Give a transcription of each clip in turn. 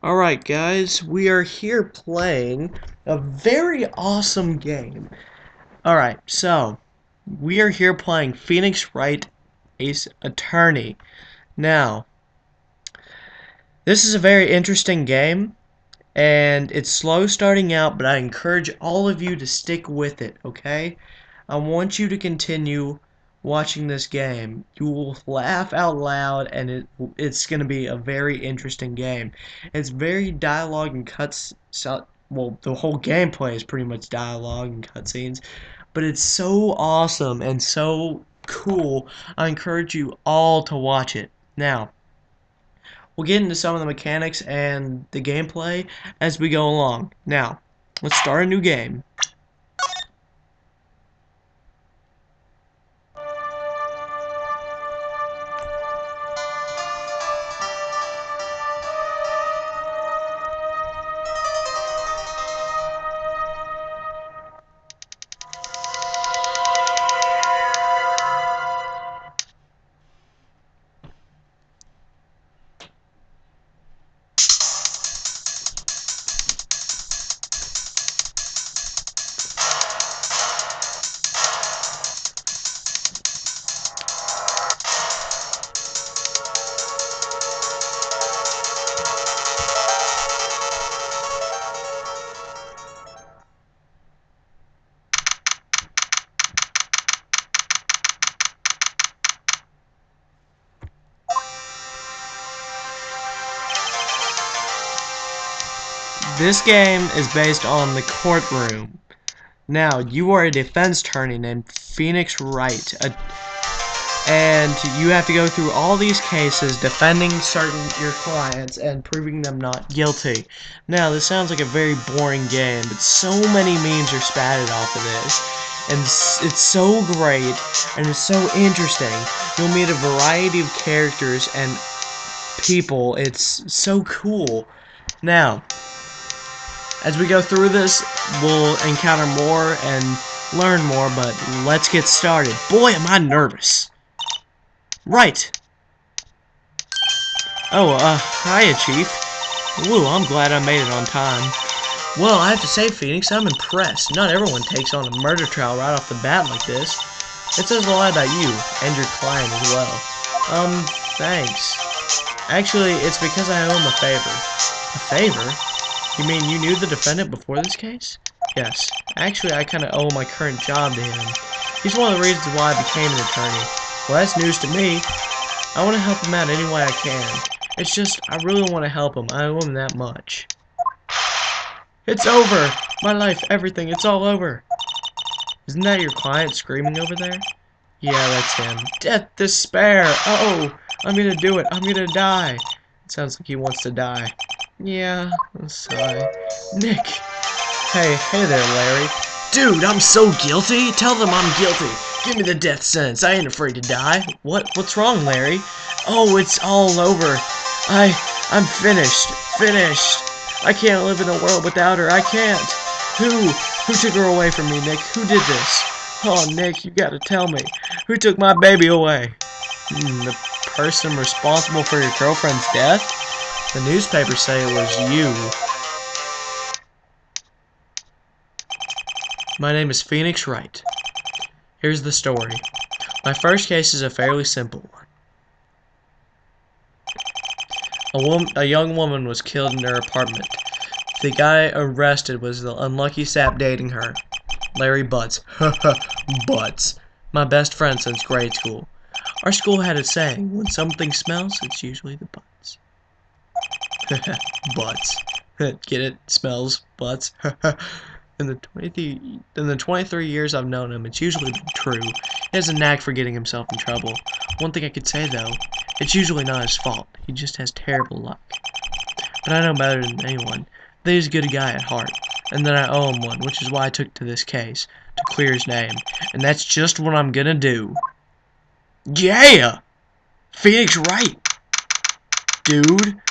Alright guys, we are here playing a very awesome game. Alright, so we are here playing Phoenix Wright Ace Attorney. Now, this is a very interesting game, and it's slow starting out, but I encourage all of you to stick with it, okay? I want you to continue watching this game. You will laugh out loud, and it's going to be a very interesting game. It's very dialogue and cuts. Well, the whole gameplay is pretty much dialogue and cutscenes, but it's so awesome and so cool. I encourage you all to watch it. Now, we'll get into some of the mechanics and the gameplay as we go along. Now, let's start a new game. This game is based on the courtroom. Now, you are a defense attorney named Phoenix Wright, and you have to go through all these cases defending your clients and proving them not guilty. Now, this sounds like a very boring game, but so many memes are spatted off of this, and it's so great, and it's so interesting. You'll meet a variety of characters and people. It's so cool. Now, as we go through this, we'll encounter more and learn more, but let's get started. Boy, am I nervous. Right. Oh, hiya, Chief. Ooh, I'm glad I made it on time. Well, I have to say, Phoenix, I'm impressed. Not everyone takes on a murder trial right off the bat like this. It says a lot about you, and your client as well. Thanks. Actually, it's because I owe him a favor. A favor? You mean you knew the defendant before this case? Yes. Actually, I kind of owe my current job to him. He's one of the reasons why I became an attorney. Well, that's news to me. I want to help him out any way I can. It's just, I really want to help him. I owe him that much. It's over! My life, everything, it's all over. Isn't that your client screaming over there? Yeah, that's him. Death, despair! Oh, I'm gonna do it. I'm gonna die. It sounds like he wants to die. Yeah, I'm sorry. Nick! Hey there, Larry. Dude, I'm so guilty! Tell them I'm guilty! Give me the death sentence, I ain't afraid to die! What's wrong, Larry? Oh, it's all over! I'm finished! Finished! I can't live in a world without her, I can't! Who took her away from me, Nick? Who did this? Oh, Nick, you gotta tell me. Who took my baby away? The person responsible for your girlfriend's death? The newspapers say it was you. My name is Phoenix Wright. Here's the story. My first case is a fairly simple one. A young woman was killed in her apartment. The guy arrested was the unlucky sap dating her. Larry Butts. Butts. My best friend since grade school. Our school had a saying, when something smells, it's usually the butts. Butts. Get it? Smells. Butts. In the 23 years I've known him, it's usually been true. He has a knack for getting himself in trouble. One thing I could say, though, it's usually not his fault. He just has terrible luck. But I know better than anyone that he's a good guy at heart, and that I owe him one, which is why I took to this case, to clear his name. And that's just what I'm gonna do. Yeah! Phoenix Wright! Dude!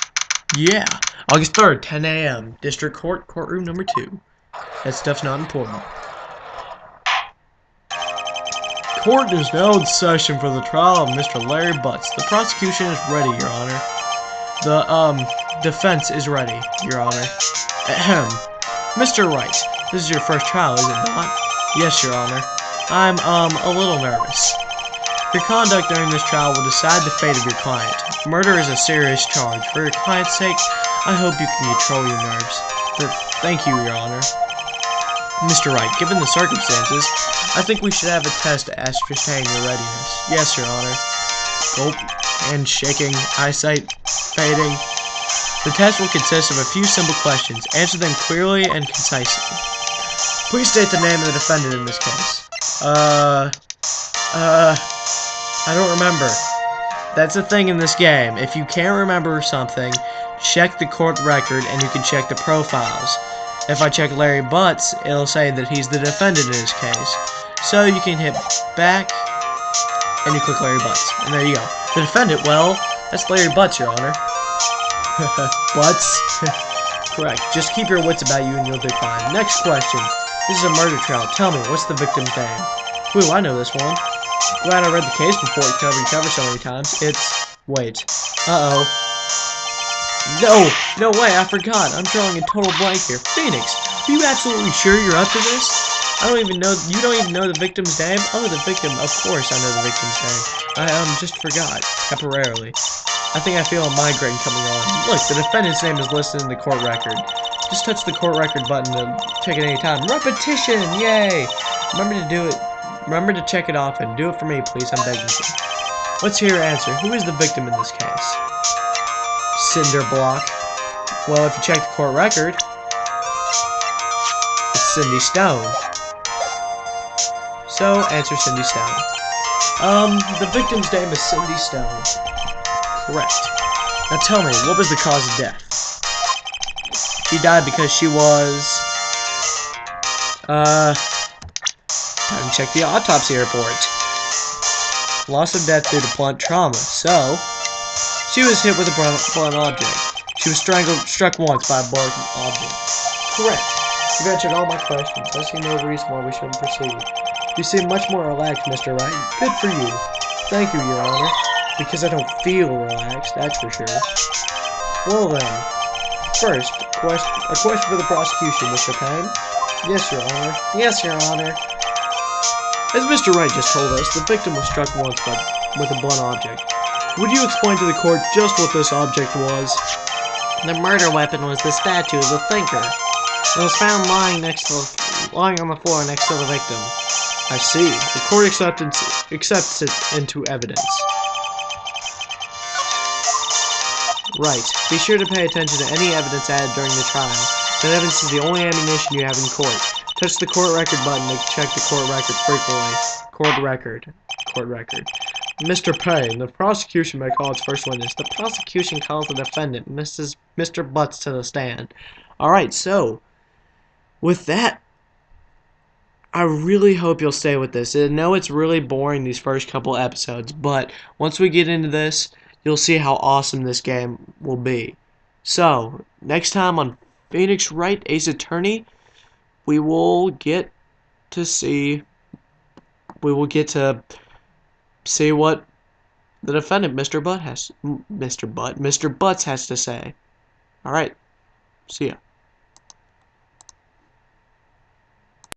Yeah! August 3rd, 10 a.m. District Court, courtroom number 2. That stuff's not important. Court is now in session for the trial of Mr. Larry Butts. The prosecution is ready, Your Honor. Defense is ready, Your Honor. Ahem. Mr. Wright, this is your first trial, is it not? Yes, Your Honor. I'm, a little nervous. Your conduct during this trial will decide the fate of your client. Murder is a serious charge. For your client's sake, I hope you can control your nerves. Thank you, Your Honor. Mr. Wright, given the circumstances, I think we should have a test to ascertain your readiness. Yes, Your Honor. Gulp, hand shaking, eyesight fading. The test will consist of a few simple questions. Answer them clearly and concisely. Please state the name of the defendant in this case. I don't remember. That's the thing in this game. If you can't remember something, check the court record and you can check the profiles. If I check Larry Butts, it'll say that he's the defendant in this case. So you can hit back and you click Larry Butts. And there you go. The defendant, well, that's Larry Butts, Your Honor. Butts? Correct. Just keep your wits about you and you'll do fine. Next question. This is a murder trial. Tell me, what's the victim's name? Ooh, I know this one. Glad I read the case before it cover so many times. It's... Wait. Uh-oh. No way, I forgot. I'm drawing a total blank here. Phoenix, are you absolutely sure you're up to this? I don't even know, you don't even know the victim's name? Oh, the victim, of course I know the victim's name. I, just forgot, temporarily. I think I feel a migraine coming on. Look, the defendant's name is listed in the court record. Just touch the court record button to check it anytime. Repetition, yay! Remember to do it, remember to check it off and do it for me, please, I'm begging you. Let's hear your answer. Who is the victim in this case? Cinder Block. Well, if you check the court record, it's Cindy Stone. So, answer Cindy Stone. The victim's name is Cindy Stone. Correct. Now tell me, what was the cause of death? She died because she was... time to check the autopsy report. Loss of death due to blunt trauma. So, she was hit with a blunt object. She was struck once by a blunt object. Correct. You've answered all my questions. I see no reason why we shouldn't proceed. You seem much more relaxed, Mr. Wright. Good for you. Thank you, Your Honor. Because I don't feel relaxed, that's for sure. Well then, first, a question for the prosecution, Mr. Payne. Yes, Your Honor. Yes, Your Honor. As Mr. Wright just told us, the victim was struck once with a blunt object. Would you explain to the court just what this object was? The murder weapon was the statue of the thinker. It was found lying on the floor next to the victim. I see. The court accepts it into evidence. Right. Be sure to pay attention to any evidence added during the trial. That evidence is the only ammunition you have in court. Touch the court record button to check the court record frequently. Court record. Mr. Payne, the prosecution may call its first witness. The prosecution calls the defendant, Mr. Butts, to the stand. Alright, so, with that, I really hope you'll stay with this. I know it's really boring these first couple episodes, but once we get into this, you'll see how awesome this game will be. So, next time on Phoenix Wright Ace Attorney, we will get to see what the defendant, Mr. Butts, has to say. Alright, see ya.